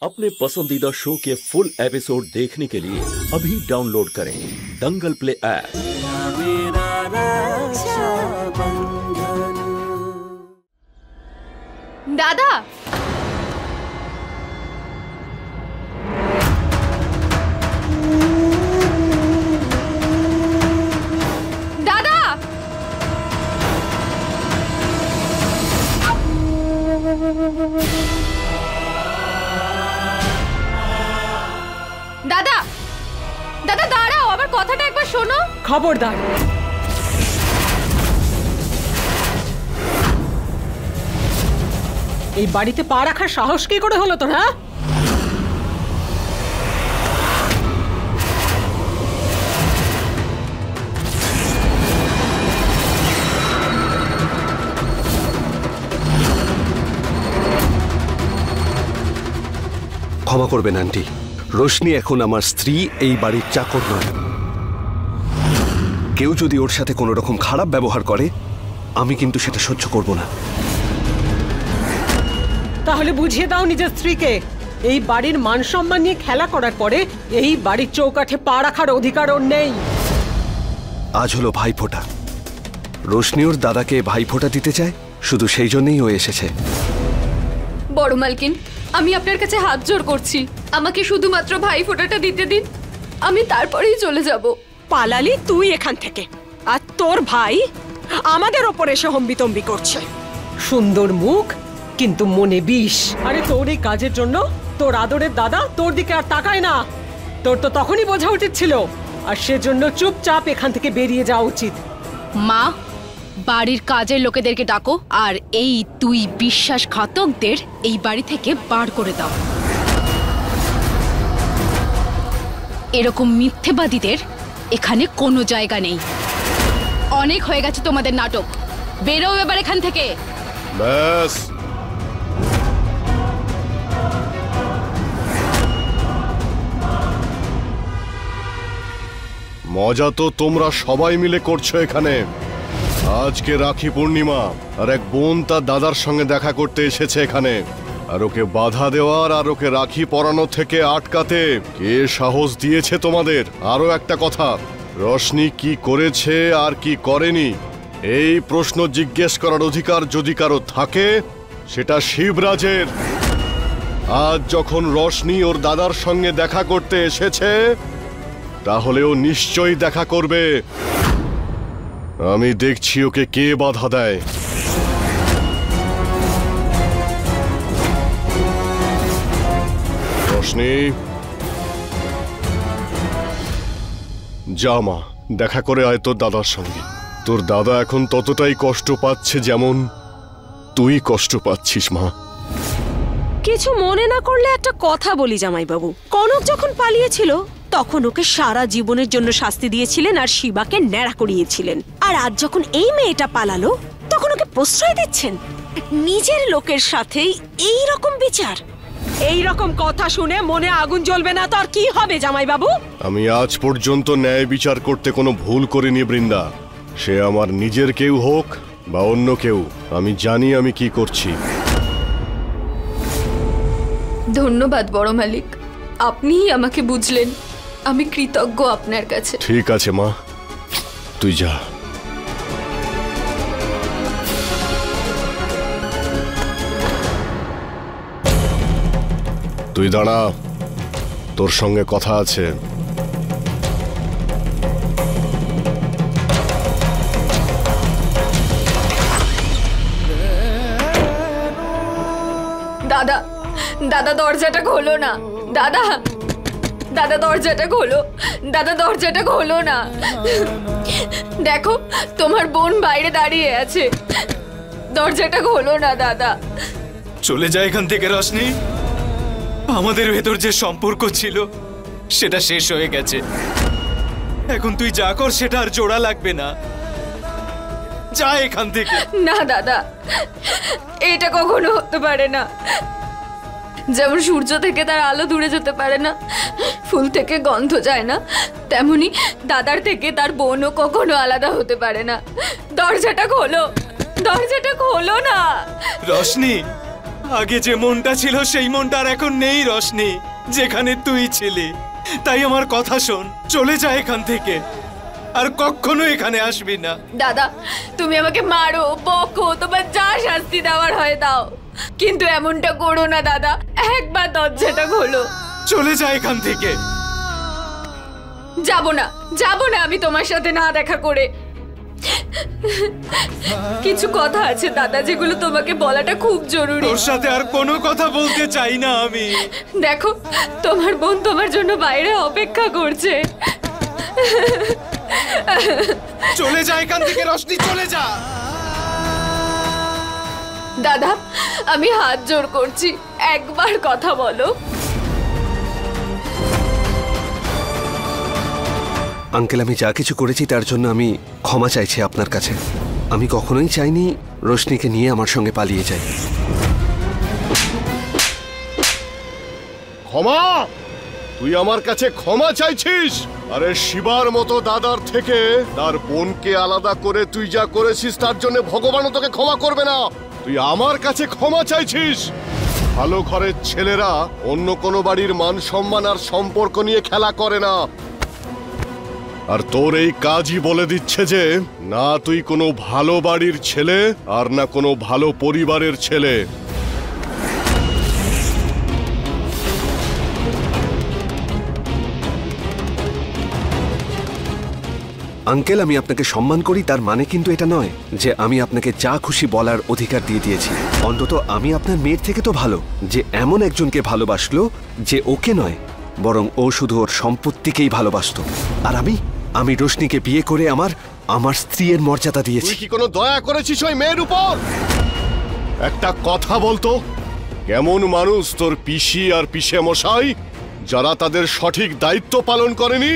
अपने पसंदीदा शो के फुल एपिसोड देखने के लिए अभी डाउनलोड करें दंगल प्ले ऐप। दादा, दादा, দাদা দাদা দাঁড়াও, আমার কথাটা একবার শোনো। খবরদার, এই বাড়িতে পা রাখার সাহস কি করে হলো তোর? হ্যাঁ, ক্ষমা করবেন আন্টি, রোশনি এখন আমার স্ত্রী, এই বাড়ির চাকর নয়। কেউ যদি ওর সাথে কোনো রকম খারাপ ব্যবহার করে আমি কিন্তু সেটা সহ্য করব না। তাহলে বুঝিয়ে দাও নিজের স্ত্রীকে, এই বাড়ির মান সম্মান নিয়ে খেলা করার পরে এই বাড়ির চৌকাঠে পা রাখার অধিকার ওর নেই। আজ হলো ভাইফোঁটা, রোশনি ওর দাদাকে ভাইফোঁটা দিতে চায়, শুধু সেই জন্যই ও এসেছে। বড় মালকিন, আমি আপনার কাছে হাত জোড় করছি, আমাকে শুধুমাত্র ভাইফোঁটাটা দিতে দিন, আমি তারপরেই চলে যাব। পালালি তুই এখান থেকে, আর তোর ভাই আমাদের ওপর এসে হম্বিতম্বি করছে। সুন্দর মুখ কিন্তু মনে বিষ। আরে তোর এই কাজের জন্য তোর আদরের দাদা তোর দিকে আর তাকায় না। তোর তো তখনই বোঝা উচিত ছিল, আর সেজন্য চুপচাপ এখান থেকে বেরিয়ে যাওয়া উচিত। মা, বাড়ির কাজের লোকেদেরকে ডাকো আর এই তুই বিশ্বাসঘাতকদের এই বাড়ি থেকে বার করে দাও। এরকম মিথ্যেবাদীদের এখানে কোনো জায়গা নেই। অনেক হয়ে গেছে তোমাদের নাটক, বেরো এবার এখান থেকে। ব্যাস, মজা তো তোমরা সবাই মিলে করছো এখানে। আজকে রাখি পূর্ণিমা, আর এক বোন তার দাদার সঙ্গে দেখা করতে এসেছে এখানে, আর ওকে বাধা দেওয়ার আর ওকে রাখি পরানো থেকে আটকাতে কে সাহস দিয়েছে তোমাদের? আরো একটা কথা, রোশনি কি করেছে আর কি করেনি এই প্রশ্ন জিজ্ঞেস করার অধিকার যদি কারো থাকে সেটা শিবরাজের। আজ যখন রোশনি ওর দাদার সঙ্গে দেখা করতে এসেছে তাহলে ও নিশ্চয়ই দেখা করবে। আমি দেখছি ওকে কে বাধা দেয়। রোশনি, যা মা, দেখা করে আয় তোর দাদার সঙ্গে। তোর দাদা এখন ততটাই কষ্ট পাচ্ছে যেমন তুই কষ্ট পাচ্ছিস মা। কিছু মনে না করলে একটা কথা বলি জামাইবাবু, কনক যখন পালিয়েছিল তখন ওকে সারা জীবনের জন্য শাস্তি দিয়েছিলেন আর শিবাকে ন্যাড়া করিয়েছিলেন, আর আজ যখন এই মেয়েটা পালালো তখন ওকে প্রশ্রয় দিচ্ছেন। নিজের লোকের সাথেই এই রকম বিচার, এই রকম কথা শুনে মনে আগুন জ্বলবে না তো আর কি হবে জামাইবাবু? আমি আজ পর্যন্ত ন্যায় বিচার করতে কোনো ভুল করিনি বৃন্দা, সে আমার নিজের কেউ হোক বা অন্য কেউ। আমি জানি আমি কি করছি। ধন্যবাদ বড় মালিক, আপনিই আমাকে বুঝলেন, আমি কৃতজ্ঞ আপনার কাছে। ঠিক আছে মা, তুই যা। তুই দাঁড়া, তোর সঙ্গে কথা আছে। দাদা, দাদা দরজাটা খোলো না। দাদা, দাদা দরজাটা খোলো। দাদা দরজাটা খোলো না। দেখো তোমার বোন বাইরে দাঁড়িয়ে আছে, দরজাটা খোলো না দাদা। চলে যায় এখান থেকে রোশনি, আমাদের ভেতর যে সম্পর্ক ছিল সেটা শেষ হয়ে গেছে। এখন তুই যা কর সেটা আর জোড়া লাগবে না, যা এখান থেকে। না দাদা, এটা কখনো হতে পারে না। যেমন সূর্য থেকে তার আলো দূরে যেতে পারে না, ফুল থেকে গন্ধ যায় না, তেমনি দাদার থেকে তার বোনও কখনো আলাদা হতে পারে না। দরজাটা খোলো, দরজাটা খোলো না। রোশনি, আগে যে মনটা ছিল সেই মনটা আর এখন নেই রশনি, যেখানে তুই ছিলি। তাই আমার কথা শোন, চলে যা এখান থেকে, আর কখনো এখানে আসবি না। দাদা, তুমি আমাকে মারো, বকো, তোমার যা শাস্তি দেওয়ার হয় দাও, কিন্তু এমনটা করো না দাদা। একবার দরজাটা খোলো। চলে যা এখান থেকে। যাব না, যাব না আমি তোমার সাথে না দেখা করে। কিছু কথা আছে দাদা, যেগুলো তোমাকে বলাটা খুব জরুরি। তোর সাথে আর কোনো কথা বলতে চাই না আমি। দেখো, তোমার বোন তোমার জন্য বাইরে অপেক্ষা করছে। চলে যা এখান থেকে রশনি, চলে যা। দাদা, আমি হাত জোড় করছি, একবার কথা বলো। আঙ্কেল, আমি যা কিছু করেছি তার জন্য আমি ক্ষমা চাইছি আপনার কাছে। আমি কখনোই চাইনি রোশনিকে নিয়ে আমার সঙ্গে পালিয়ে যাই। ক্ষমা? তুই আমার কাছে ক্ষমা চাইছিস? আরে শিবার মতো দাদার থেকে তার বোনকে আলাদা করে তুই যা করেছিস তার জন্য ভগবানও তোকে ক্ষমা করবে না। তুই আমার কাছে ক্ষমা চাইছিস? ভালো ঘরের ছেলেরা অন্য কোনো বাড়ির মান সম্মান আর সম্পর্ক নিয়ে খেলা করে না। আর তোর এই কাজই বলে দিচ্ছে যে না তুই কোনো ভালো বাড়ির ছেলে আর না কোনো ভালো পরিবারের ছেলে। আঙ্কেল, আমি আপনাকে সম্মান করি, তার মানে কিন্তু এটা নয় যে আমি আপনাকে যা খুশি বলার অধিকার দিয়ে দিয়েছি। অন্তত আমি আপনার মেয়ের থেকে তো ভালো, যে এমন একজনকে ভালোবাসলো যে ওকে নয়, বরং ও শুধু ওর সম্পত্তিকেই ভালোবাসতো। আর আমি রোশনিকে বিয়ে করে আমার স্ত্রীর মর্যাদা দিয়েছি। তুই কি কোনো দয়া করেছিস ওই মেয়ের উপর? একটা কথা বলতো, কেমন মানুষ তোর পিসি আর পিসে মশাই, যারা তাদের সঠিক দায়িত্ব পালন করেনি?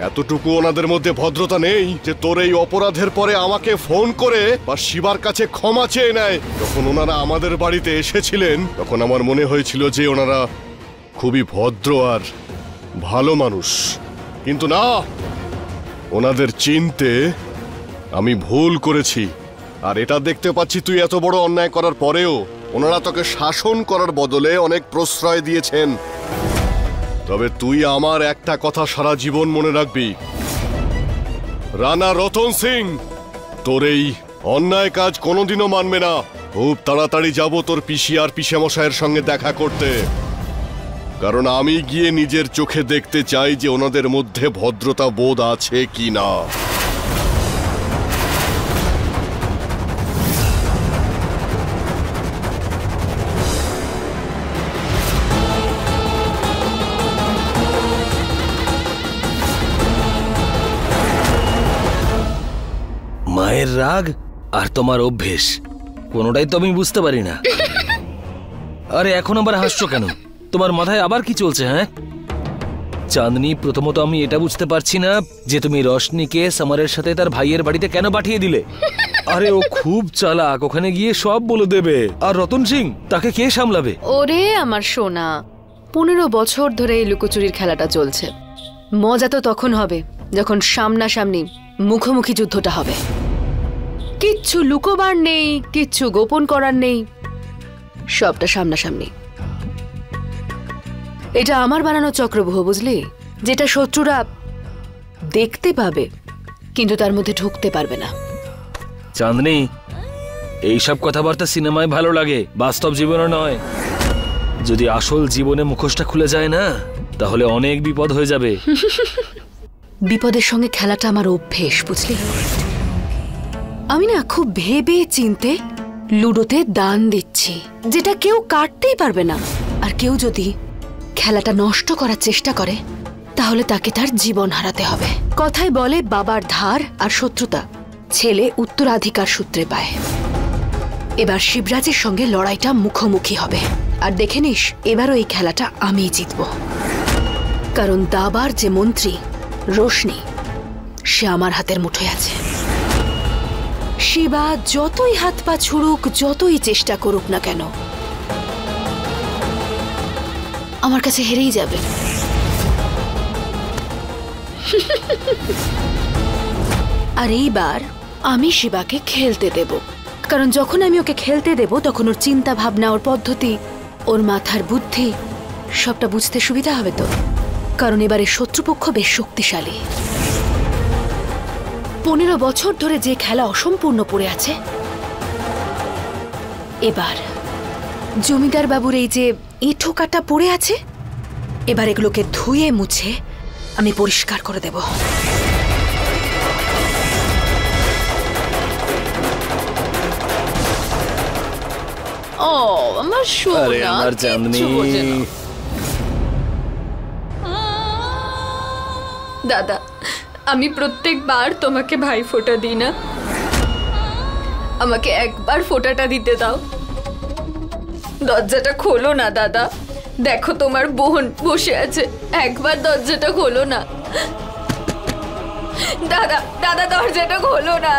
এতটুকু ওনাদের মধ্যে ভদ্রতা নেই যে তোর এই অপরাধের পরে আমাকে ফোন করে বা শিবার কাছে ক্ষমা চেয়ে নেয়। যখন ওনারা আমাদের বাড়িতে এসেছিলেন তখন আমার মনে হয়েছিল যে ওনারা খুবই ভদ্র আর ভালো মানুষ, কিন্তু না, ওনাদের চিনতে আমি ভুল করেছি। আর এটা দেখতে পাচ্ছি তুই এত বড় অন্যায় করার পরেও ওনারা তোকে শাসন করার বদলে অনেক প্রশ্রয় দিয়েছেন। তবে তুই আমার একটা কথা সারা জীবন মনে রাখবি, রানা রতন সিং তোর এই অন্যায় কাজ কোনোদিনও মানবে না। খুব তাড়াতাড়ি যাব তোর পিসি আর পিসেমশাইয়ের সঙ্গে দেখা করতে, কারণ আমি গিয়ে নিজের চোখে দেখতে চাই যে ওনাদের মধ্যে ভদ্রতা বোধ আছে কি না। মায়ের রাগ আর তোমার অভ্যেস, কোনোটাই তো আমি বুঝতে পারি না। আরে এখন আবার হাসছো কেন? তোমার মাথায় আবার কি চলছে? হ্যাঁ চাঁদনি, প্রথমত আমি এটা বুঝতে পারছি না যে তুমি রশনিকে সামারের সাথে তার ভাইয়ের বাড়িতে কেন পাঠিয়ে দিলে। আরে ও খুব চালাক, ওখানে গিয়ে সব বলে দেবে। আর রতন সিং, তাকে কে সামলাবে? ওরে আমার সোনা, 15 বছর ধরে এই লুকোচুরির খেলাটা চলছে। মজা তো তখন হবে যখন সামনাসামনি মুখোমুখি যুদ্ধটা হবে। কিচ্ছু লুকোবার নেই, কিচ্ছু গোপন করার নেই, সবটা সামনাসামনি। এটা আমার বানানো চক্রব্যূহ, বুঝলি, যেটা শত্রুরা দেখতে পাবে কিন্তু তার মধ্যে ঢুকতে পারবে না। চাঁদনি, এইসব কথাবার্তা সিনেমায় ভালো লাগে, বাস্তব জীবনে নয়। যদি আসল জীবনে মুখোশটা খুলে যায় না, তাহলে অনেক বিপদ হয়ে যাবে। বিপদের সঙ্গে খেলাটা আমার অভ্যেস, বুঝলি। আমি না খুব ভেবে চিনতে লুডোতে দান দিচ্ছি, যেটা কেউ কাটতেই পারবে না। আর কেউ যদি খেলাটা নষ্ট করার চেষ্টা করে তাহলে তাকে তার জীবন হারাতে হবে। কথায় বলে, বাবার ধার আর শত্রুতা ছেলে উত্তরাধিকার সূত্রে পায়। এবার শিবরাজের সঙ্গে লড়াইটা মুখোমুখি হবে, আর দেখে নিস এবারও এই খেলাটা আমিই জিতব। কারণ দাবার যে মন্ত্রী রোশনি, সে আমার হাতের মুঠোয় আছে। শিবা যতই হাত পা ছুড়ুক, যতই চেষ্টা করুক না কেন, আমার কাছে হেরেই যাবে। আর এইবার আমি শিবাকে খেলতে দেব, কারণ যখন আমি ওকে খেলতে দেব তখন ওর চিন্তা ভাবনা, ওর পদ্ধতি, ওর মাথার বুদ্ধি সবটা বুঝতে সুবিধা হবে তো। কারণ এবারে শত্রুপক্ষ বেশ শক্তিশালী। 15 বছর ধরে যে খেলা অসম্পূর্ণ পড়ে আছে, এবার জমিদার বাবুর এই যে এঁঠো কাটা পড়ে আছে, এবার এগুলোকে ধুয়ে মুছে আমি পরিষ্কার করে দেব। ও আমার সোনা, কিচ্ছু বোঝে না। দাদা, আমি প্রত্যেকবার তোমাকে ভাই ফোঁটা দিই না? আমাকে একবার ফোঁটাটা দিতে দাও। দরজাটা খোলো না দাদা, দেখো তোমার বোন বসে আছে, একবার দরজাটা খোলো না দাদা। দাদা দরজাটা খোলো না।